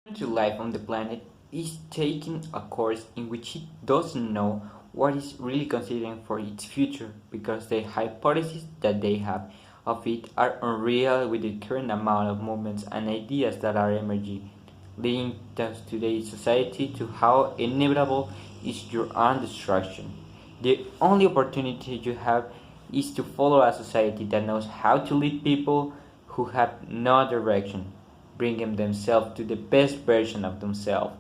To life on the planet is taking a course in which it doesn't know what it's really considering for its future because the hypotheses that they have of it are unreal with the current amount of movements and ideas that are emerging, leading today's society to how inevitable is your own destruction. The only opportunity you have is to follow a society that knows how to lead people who have no direction, bringing themselves to the best version of themselves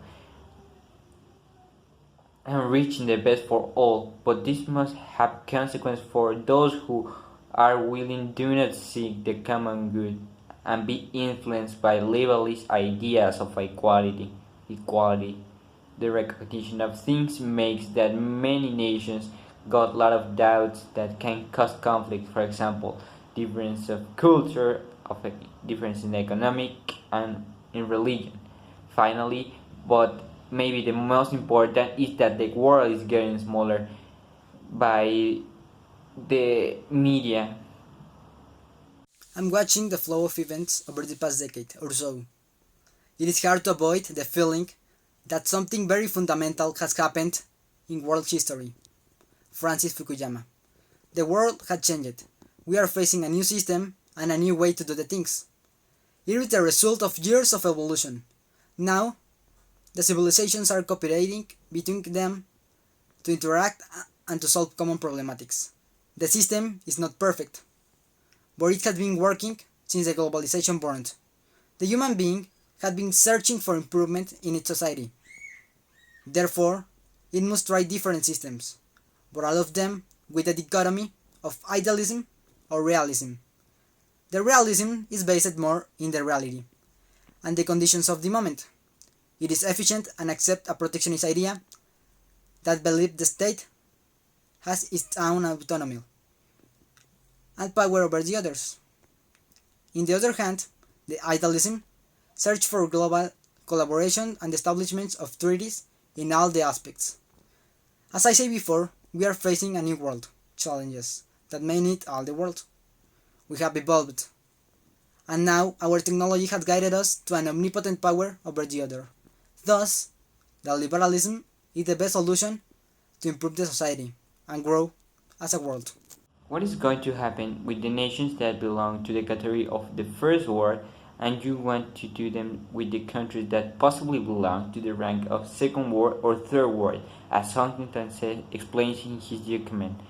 and reaching the best for all. But this must have consequences for those who are willing do not seek the common good and be influenced by legalist ideas of equality. The recognition of things makes that many nations got a lot of doubts that can cause conflict. For example, difference of culture, of a difference in economic and in religion. Finally, but maybe the most important is that the world is getting smaller by the media. I'm watching the flow of events over the past decade or so. It is hard to avoid the feeling that something very fundamental has happened in world history. Francis Fukuyama. The world had changed. We are facing a new system and a new way to do the things. It is the result of years of evolution. Now, the civilizations are cooperating between them to interact and to solve common problematics. The system is not perfect, but it has been working since the globalization burned. The human being had been searching for improvement in its society. Therefore, it must try different systems, but all of them with a dichotomy of idealism or realism. The realism is based more in the reality and the conditions of the moment. It is efficient and accepts a protectionist idea that believes the state has its own autonomy and power over the others. In the other hand, the idealism search for global collaboration and establishment of treaties in all the aspects. As I said before, we are facing a new world, challenges that may need all the world. We have evolved, and now our technology has guided us to an omnipotent power over the other. Thus, the liberalism is the best solution to improve the society and grow as a world. What is going to happen with the nations that belong to the category of the first world and you want to do them with the countries that possibly belong to the rank of second world or third world, as Huntington explains in his document?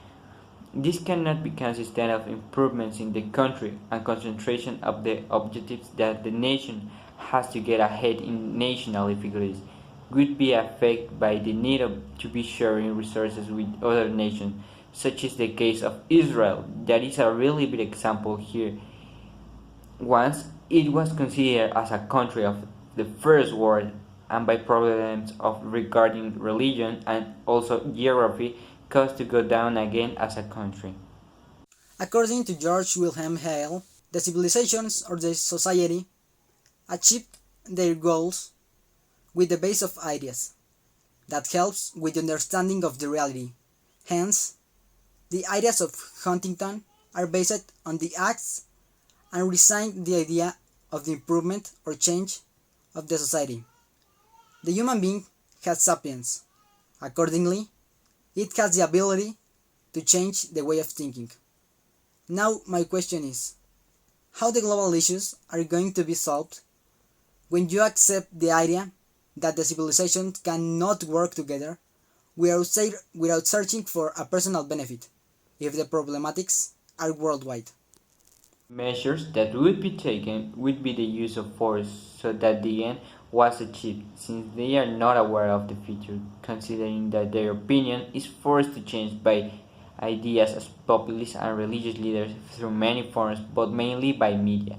This cannot be consistent of improvements in the country and concentration of the objectives that the nation has to get ahead in national difficulties would be affected by the need to be sharing resources with other nations, such is the case of Israel. That is a really big example here. Once it was considered as a country of the first world, and by problems of regarding religion and also geography caused to go down again as a country. According to George Wilhelm Hale, the civilizations or the society achieved their goals with the base of ideas. That helps with the understanding of the reality. Hence, the ideas of Huntington are based on the acts and resign the idea of the improvement or change of the society. The human being has sapience. Accordingly, it has the ability to change the way of thinking. Now my question is, how the global issues are going to be solved when you accept the idea that the civilizations cannot work together without searching for a personal benefit, if the problematics are worldwide. Measures that would be taken would be the use of force so that the end was achieved, since they are not aware of the future, considering that their opinion is forced to change by ideas as populist and religious leaders through many forms, but mainly by media.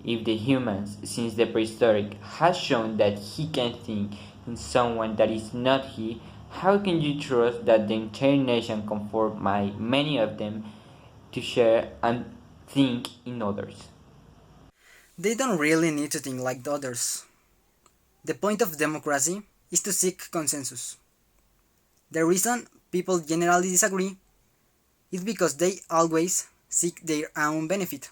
If the humans, since the prehistoric, has shown that he can think in someone that is not he, how can you trust that the entire nation conform by many of them to share and think in others? They don't really need to think like the others. The point of democracy is to seek consensus. The reason people generally disagree is because they always seek their own benefit.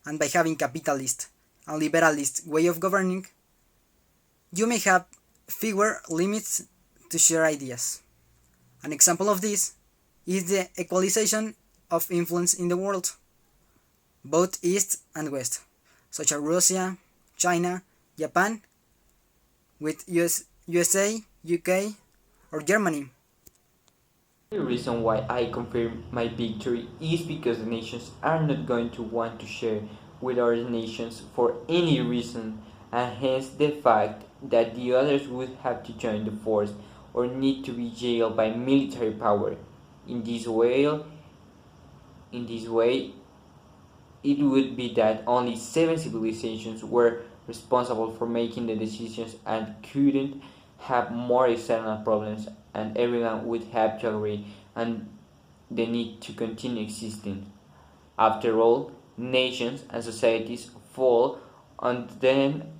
And by having capitalist and liberalist way of governing, You may have fewer limits to share ideas. An example of this is the equalization of influence in the world, both East and West, such as Russia, China, Japan, with USA, UK, or Germany. The reason why I confirm my victory is because the nations are not going to want to share with other nations for any reason, and hence the fact that the others would have to join the force or need to be jailed by military power. In this way, in this way, it would be that only 7 civilizations were responsible for making the decisions and couldn't have more external problems, and everyone would have to agree on the need to continue existing. After all, nations and societies fall and then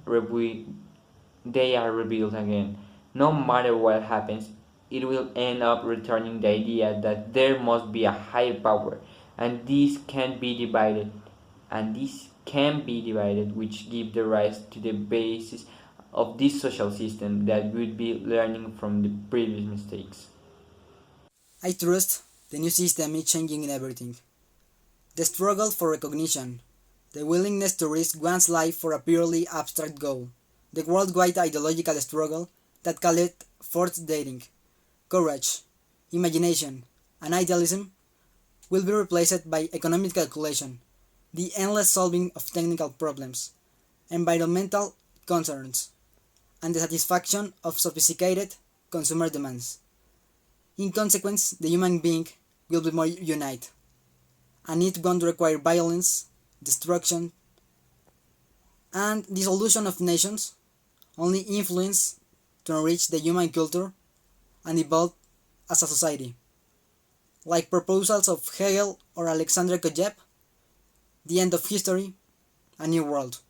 they are rebuilt again. No matter what happens, it will end up returning the idea that there must be a higher power, and this can be divided, which give the rise to the basis of this social system that would be learning from the previous mistakes. I trust the new system is changing everything. The struggle for recognition, the willingness to risk one's life for a purely abstract goal, the worldwide ideological struggle that call it forced dating, courage, imagination, and idealism will be replaced by economic calculation, the endless solving of technical problems, environmental concerns, and the satisfaction of sophisticated consumer demands. In consequence, the human being will be more united, and it won't require violence, destruction, and dissolution of nations, only influence to enrich the human culture and evolve as a society. Like proposals of Hegel or Alexander Kojev, the end of history, a new world.